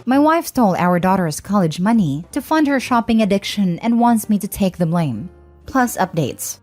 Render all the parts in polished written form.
My wife stole our daughter's college money to fund her shopping addiction and wants me to take the blame. Plus updates.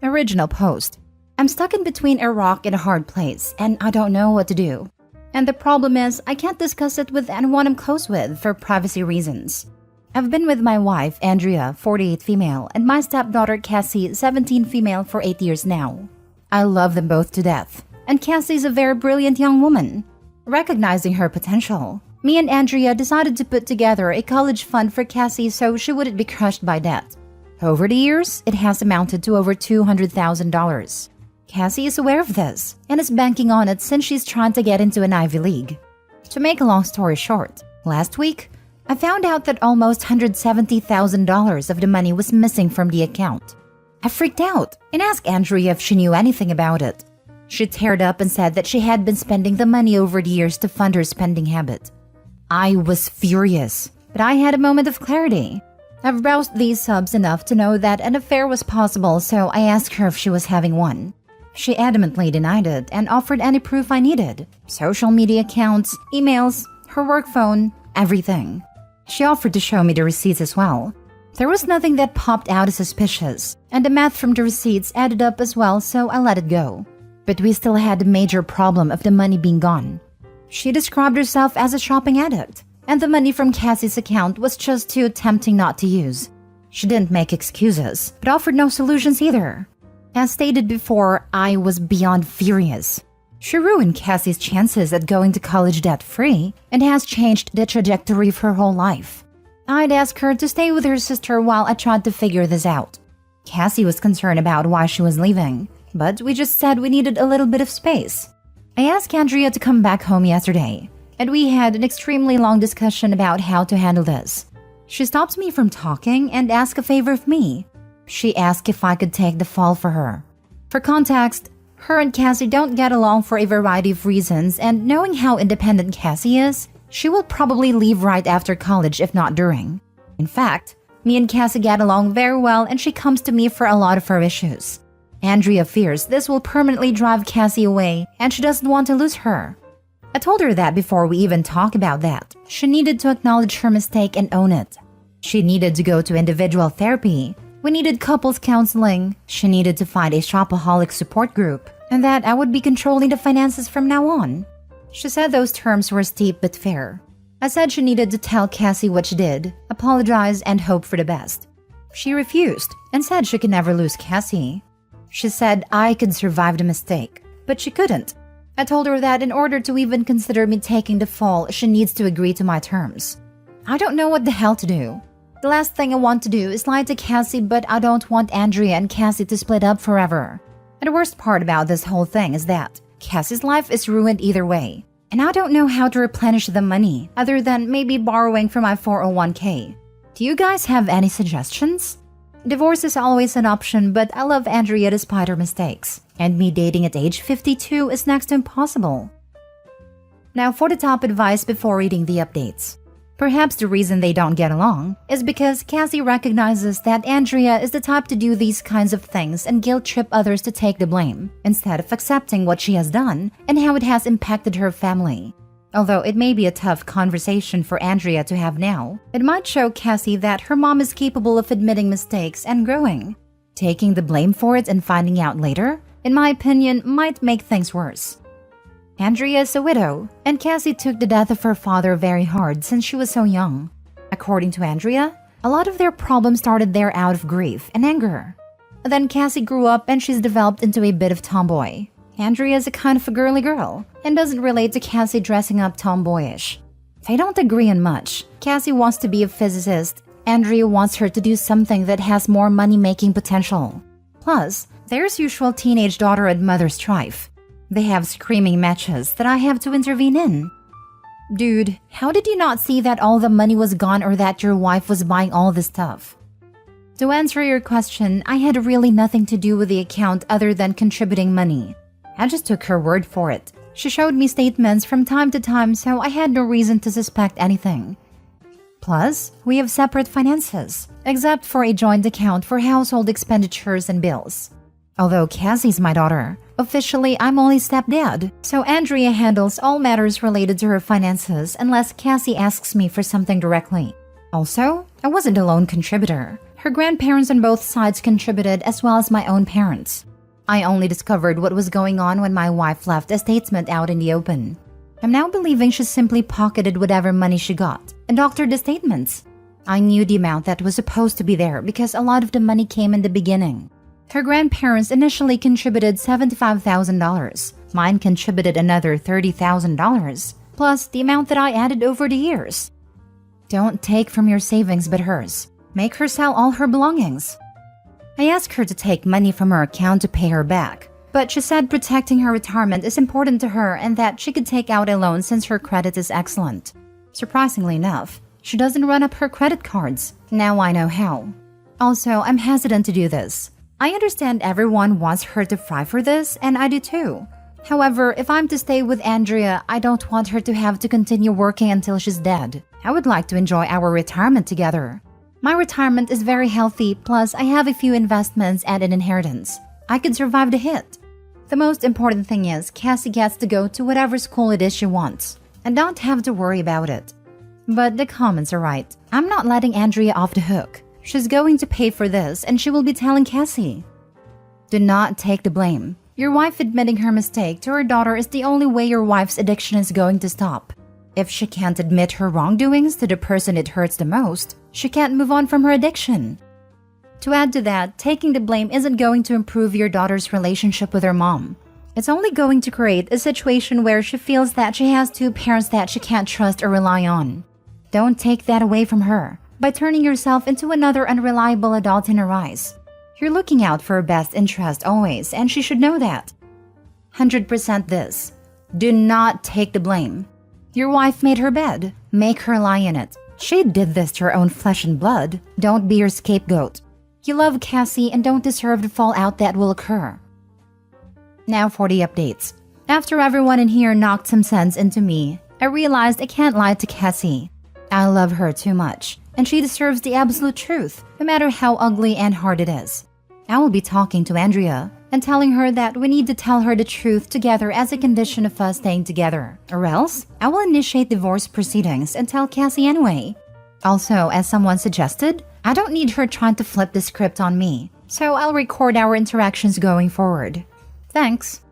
Original post. I'm stuck in between a rock and a hard place, and I don't know what to do. And the problem is, I can't discuss it with anyone I'm close with for privacy reasons. I've been with my wife, Andrea, 48 female, and my stepdaughter, Cassie, 17 female for 8 years now. I love them both to death, and Cassie's a very brilliant young woman. Recognizing her potential, me and Andrea decided to put together a college fund for Cassie so she wouldn't be crushed by debt. Over the years, it has amounted to over $200,000. Cassie is aware of this and is banking on it since she's trying to get into an Ivy League. To make a long story short, last week, I found out that almost $170,000 of the money was missing from the account. I freaked out and asked Andrea if she knew anything about it. She teared up and said that she had been spending the money over the years to fund her spending habit. I was furious, but I had a moment of clarity. I've browsed these subs enough to know that an affair was possible, so I asked her if she was having one. She adamantly denied it and offered any proof I needed. Social media accounts, emails, her work phone, everything. She offered to show me the receipts as well. There was nothing that popped out as suspicious, and the math from the receipts added up as well, so I let it go. But we still had the major problem of the money being gone. She described herself as a shopping addict, and the money from Cassie's account was just too tempting not to use. She didn't make excuses, but offered no solutions either. As stated before, I was beyond furious. She ruined Cassie's chances at going to college debt-free and has changed the trajectory of her whole life. I'd ask her to stay with her sister while I tried to figure this out. Cassie was concerned about why she was leaving, but we just said we needed a little bit of space. I asked Andrea to come back home yesterday, and we had an extremely long discussion about how to handle this. She stopped me from talking and asked a favor of me. She asked if I could take the fall for her. For context, her and Cassie don't get along for a variety of reasons, and knowing how independent Cassie is, she will probably leave right after college if not during. In fact, me and Cassie get along very well and she comes to me for a lot of her issues. Andrea fears this will permanently drive Cassie away and she doesn't want to lose her. I told her that before we even talk about that, she needed to acknowledge her mistake and own it. She needed to go to individual therapy. We needed couples counseling. She needed to find a shopaholic support group, and that I would be controlling the finances from now on. She said those terms were steep but fair. I said she needed to tell Cassie what she did, apologize, and hope for the best. She refused and said she could never lose Cassie. She said I could survive the mistake, but she couldn't. I told her that in order to even consider me taking the fall, she needs to agree to my terms. I don't know what the hell to do. The last thing I want to do is lie to Cassie, but I don't want Andrea and Cassie to split up forever. And the worst part about this whole thing is that Cassie's life is ruined either way, and I don't know how to replenish the money other than maybe borrowing from my 401k. Do you guys have any suggestions? Divorce is always an option, but I love Andrea despite her mistakes, and me dating at age 52 is next to impossible. Now for the top advice before reading the updates. Perhaps the reason they don't get along is because Cassie recognizes that Andrea is the type to do these kinds of things and guilt-trip others to take the blame, instead of accepting what she has done and how it has impacted her family. Although it may be a tough conversation for Andrea to have now, it might show Cassie that her mom is capable of admitting mistakes and growing. Taking the blame for it and finding out later, in my opinion, might make things worse. Andrea is a widow, and Cassie took the death of her father very hard since she was so young. According to Andrea, a lot of their problems started there out of grief and anger. Then Cassie grew up and she's developed into a bit of tomboy. Andrea is a kind of a girly girl and doesn't relate to Cassie dressing up tomboyish. They don't agree on much. Cassie wants to be a physicist. Andrea wants her to do something that has more money-making potential. Plus, there's usual teenage daughter and mother strife. They have screaming matches that I have to intervene in. Dude, how did you not see that all the money was gone or that your wife was buying all this stuff? To answer your question, I had really nothing to do with the account other than contributing money. I just took her word for it. She showed me statements from time to time, so I had no reason to suspect anything. Plus, we have separate finances, except for a joint account for household expenditures and bills. Although Cassie's my daughter, Officially, I'm only stepdad, so Andrea handles all matters related to her finances unless Cassie asks me for something directly. Also, I wasn't a lone contributor. Her grandparents on both sides contributed as well as my own parents. I only discovered what was going on when my wife left a statement out in the open. I'm now believing she simply pocketed whatever money she got and doctored the statements. I knew the amount that was supposed to be there because a lot of the money came in the beginning. Her grandparents initially contributed $75,000. Mine contributed another $30,000, plus the amount that I added over the years. Don't take from your savings but hers. Make her sell all her belongings. I asked her to take money from her account to pay her back, but she said protecting her retirement is important to her and that she could take out a loan since her credit is excellent. Surprisingly enough, she doesn't run up her credit cards. Now I know how. Also, I'm hesitant to do this. I understand everyone wants her to fry for this, and I do too. However, if I'm to stay with Andrea, I don't want her to have to continue working until she's dead. I would like to enjoy our retirement together. My retirement is very healthy, plus I have a few investments and an inheritance. I could survive the hit. The most important thing is Cassie gets to go to whatever school it is she wants, and don't have to worry about it. But the comments are right. I'm not letting Andrea off the hook. She's going to pay for this and she will be telling Cassie. Do not take the blame. Your wife admitting her mistake to her daughter is the only way your wife's addiction is going to stop. If she can't admit her wrongdoings to the person it hurts the most, she can't move on from her addiction. To add to that, taking the blame isn't going to improve your daughter's relationship with her mom. It's only going to create a situation where she feels that she has two parents that she can't trust or rely on. Don't take that away from her by turning yourself into another unreliable adult in her eyes. You're looking out for her best interest always, and she should know that. 100% this. Do not take the blame. Your wife made her bed. Make her lie in it. She did this to her own flesh and blood. Don't be your scapegoat. You love Cassie and don't deserve the fallout that will occur. Now for the updates. After everyone in here knocked some sense into me, I realized I can't lie to Cassie. I love her too much, and she deserves the absolute truth, no matter how ugly and hard it is. I will be talking to Andrea and telling her that we need to tell her the truth together as a condition of us staying together, or else I will initiate divorce proceedings and tell Cassie anyway. Also, as someone suggested, I don't need her trying to flip the script on me, so I'll record our interactions going forward. Thanks.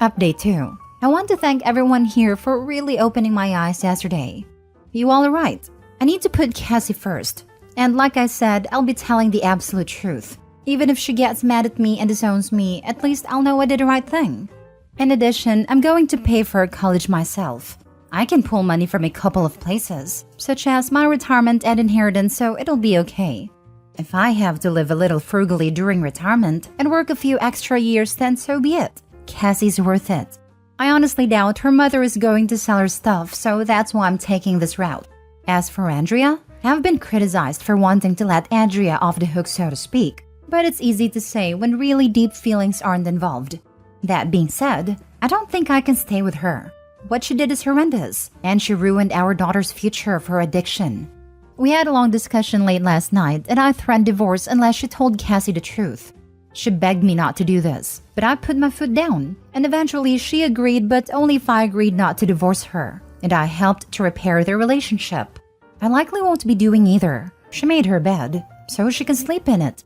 Update 2. I want to thank everyone here for really opening my eyes yesterday. You all are right. I need to put Cassie first. And like I said, I'll be telling the absolute truth. Even if she gets mad at me and disowns me, at least I'll know I did the right thing. In addition, I'm going to pay for college myself. I can pull money from a couple of places, such as my retirement and inheritance, so it'll be okay. If I have to live a little frugally during retirement and work a few extra years, then so be it. Cassie's worth it. I honestly doubt her mother is going to sell her stuff, so that's why I'm taking this route. As for Andrea, I've been criticized for wanting to let Andrea off the hook, so to speak, but it's easy to say when really deep feelings aren't involved. That being said, I don't think I can stay with her. What she did is horrendous, and she ruined our daughter's future of her addiction. We had a long discussion late last night, and I threatened divorce unless she told Cassie the truth. She begged me not to do this, but I put my foot down, and eventually she agreed, but only if I agreed not to divorce her, and I helped to repair their relationship. I likely won't be doing either. She made her bed, so she can sleep in it.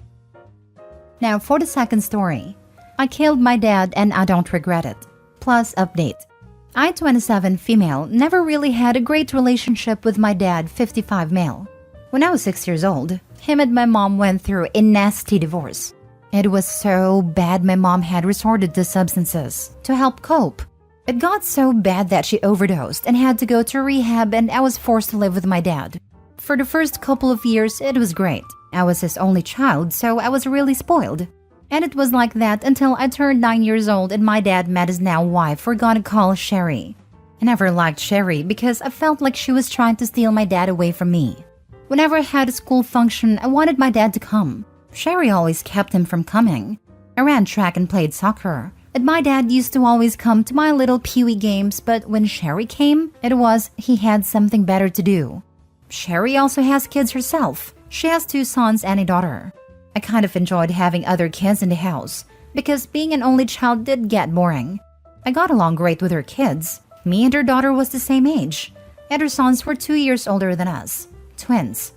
Now for the second story. I killed my dad and I don't regret it. Plus update. I, 27 female, never really had a great relationship with my dad, 55 male. When I was 6 years old, him and my mom went through a nasty divorce. It was so bad my mom had resorted to substances to help cope. It got so bad that she overdosed and had to go to rehab, and I was forced to live with my dad. For the first couple of years, it was great. I was his only child, so I was really spoiled. And it was like that until I turned 9 years old and my dad met his now wife we're gonna call Sherry. I never liked Sherry because I felt like she was trying to steal my dad away from me. Whenever I had a school function, I wanted my dad to come. Sherry always kept him from coming. I ran track and played soccer, and my dad used to always come to my little peewee games, but when Sherry came, it was he had something better to do. Sherry also has kids herself. She has 2 sons and a daughter. I kind of enjoyed having other kids in the house, because being an only child did get boring. I got along great with her kids. Me and her daughter was the same age, and her sons were 2 years older than us, twins.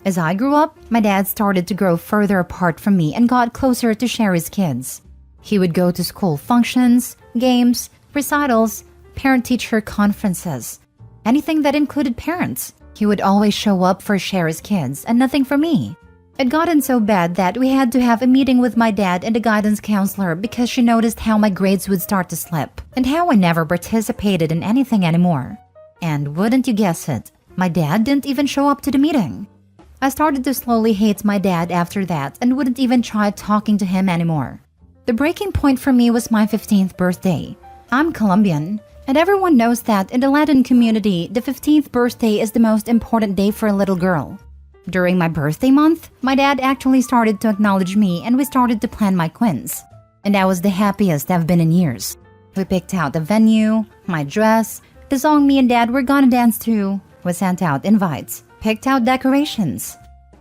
As I grew up, my dad started to grow further apart from me and got closer to Sherry's kids. He would go to school functions, games, recitals, parent-teacher conferences, anything that included parents. He would always show up for Sherry's kids and nothing for me. It gotten so bad that we had to have a meeting with my dad and a guidance counselor because she noticed how my grades would start to slip and how I never participated in anything anymore. And wouldn't you guess it, my dad didn't even show up to the meeting. I started to slowly hate my dad after that and wouldn't even try talking to him anymore. The breaking point for me was my 15th birthday. I'm Colombian, and everyone knows that in the Latin community, the 15th birthday is the most important day for a little girl. During my birthday month, my dad actually started to acknowledge me and we started to plan my quins. And I was the happiest I've been in years. We picked out the venue, my dress, the song me and dad were gonna dance to. We sent out invites, picked out decorations.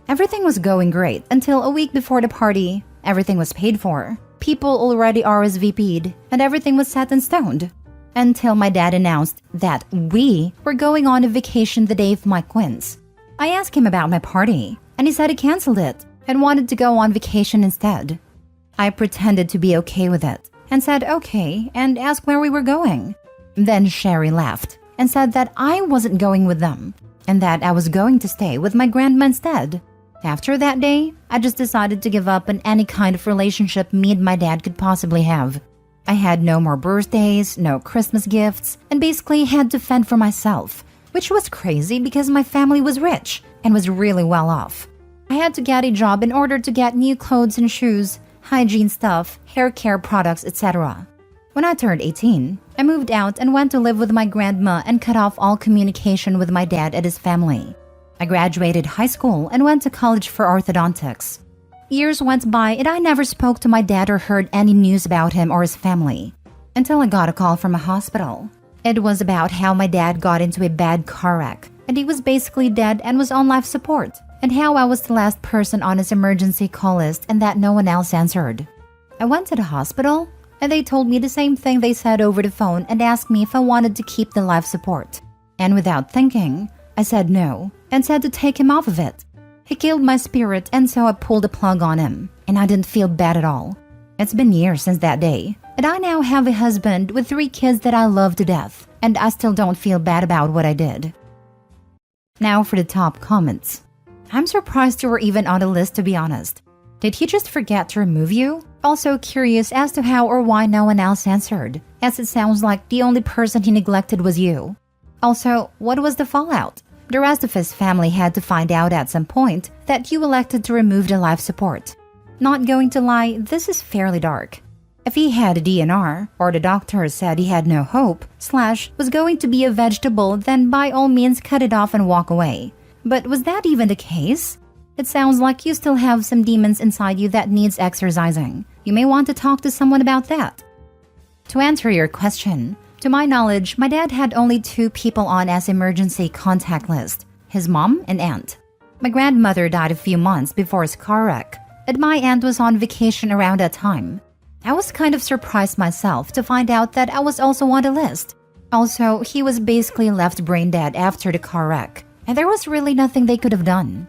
Everything was going great until a week before the party. Everything was paid for. People already RSVP'd and everything was set in stone. Until my dad announced that we were going on a vacation the day of my quins. I asked him about my party, and he said he canceled it and wanted to go on vacation instead. I pretended to be okay with it and said okay and asked where we were going. Then Sherry laughed and said that I wasn't going with them and that I was going to stay with my grandma instead. After that day, I just decided to give up on any kind of relationship me and my dad could possibly have. I had no more birthdays, no Christmas gifts, and basically had to fend for myself. Which was crazy because my family was rich and was really well off. I had to get a job in order to get new clothes and shoes, hygiene stuff, hair care products, etc. When I turned 18, I moved out and went to live with my grandma and cut off all communication with my dad and his family. I graduated high school and went to college for orthodontics. Years went by and I never spoke to my dad or heard any news about him or his family until I got a call from a hospital. It was about how my dad got into a bad car wreck and he was basically dead and was on life support, and how I was the last person on his emergency call list and that no one else answered. I went to the hospital and they told me the same thing they said over the phone and asked me if I wanted to keep the life support. And without thinking, I said no and said to take him off of it. He killed my spirit and so I pulled the plug on him, and I didn't feel bad at all. It's been years since that day, and I now have a husband with 3 kids that I love to death, and I still don't feel bad about what I did. Now for the top comments. I'm surprised you were even on the list, to be honest. Did he just forget to remove you? Also curious as to how or why no one else answered, as it sounds like the only person he neglected was you. Also, what was the fallout? The rest of his family had to find out at some point that you elected to remove the life support. Not going to lie, this is fairly dark. If he had a DNR, or the doctor said he had no hope, / was going to be a vegetable, then by all means cut it off and walk away. But was that even the case? It sounds like you still have some demons inside you that needs exorcising. You may want to talk to someone about that. To answer your question, to my knowledge, my dad had only 2 people on as emergency contact list, his mom and aunt. My grandmother died a few months before his car wreck, and my aunt was on vacation around that time. I was kind of surprised myself to find out that I was also on the list. Also, he was basically left brain dead after the car wreck, and there was really nothing they could have done.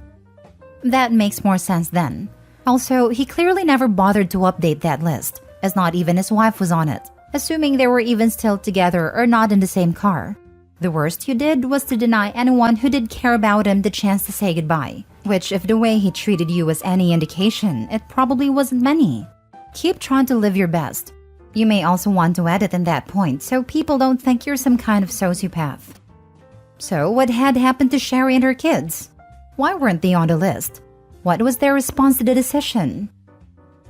That makes more sense then. Also, he clearly never bothered to update that list, as not even his wife was on it, assuming they were even still together or not in the same car. The worst you did was to deny anyone who did care about him the chance to say goodbye, which if the way he treated you was any indication, it probably wasn't many. Keep trying to live your best. You may also want to edit in that point so people don't think you're some kind of sociopath. So what had happened to Sherry and her kids? Why weren't they on the list? What was their response to the decision?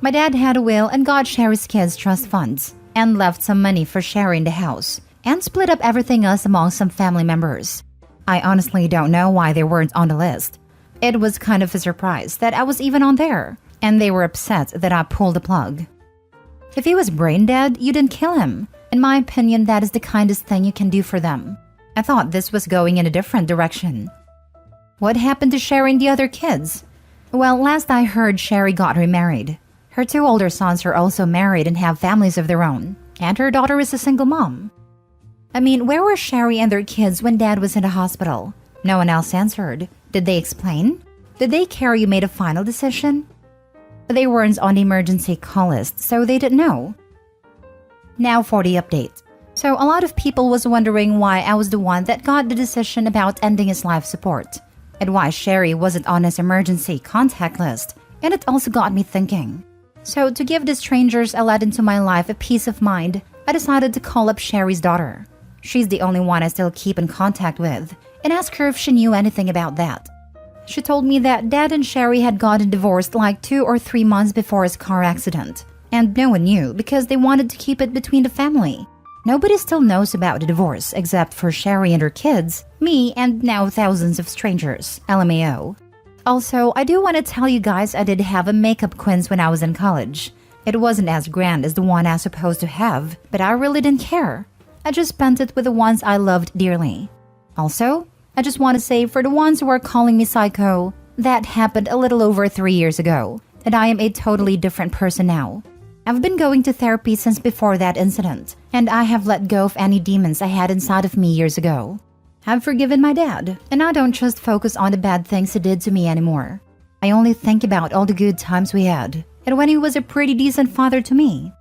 My dad had a will and got Sherry's kids' trust funds, and left some money for Sherry in the house, and split up everything else among some family members. I honestly don't know why they weren't on the list. It was kind of a surprise that I was even on there, and they were upset that I pulled the plug. If he was brain dead, you didn't kill him. In my opinion, that is the kindest thing you can do for them. I thought this was going in a different direction. What happened to Sherry and the other kids? Well, last I heard, Sherry got remarried. Her two older sons are also married and have families of their own, and her daughter is a single mom. I mean, where were Sherry and their kids when Dad was in the hospital? No one else answered. Did they explain? Did they care you made a final decision? They weren't on the emergency call list, so they didn't know. Now for the update. So a lot of people was wondering why I was the one that got the decision about ending his life support, and why Sherry wasn't on his emergency contact list, and it also got me thinking. So to give the strangers I let into my life a peace of mind, I decided to call up Sherry's daughter. She's the only one I still keep in contact with, and ask her if she knew anything about that. She told me that Dad and Sherry had gotten divorced like 2 or 3 months before his car accident, and no one knew because they wanted to keep it between the family. Nobody still knows about the divorce except for Sherry and her kids, me, and now thousands of strangers, LMAO. Also, I do want to tell you guys I did have a makeup quiz when I was in college. It wasn't as grand as the one I was supposed to have, but I really didn't care. I just spent it with the ones I loved dearly. Also, I just want to say for the ones who are calling me psycho, that happened a little over 3 years ago, and I am a totally different person now. I've been going to therapy since before that incident, and I have let go of any demons I had inside of me years ago. I've forgiven my dad, and I don't just focus on the bad things he did to me anymore. I only think about all the good times we had, and when he was a pretty decent father to me.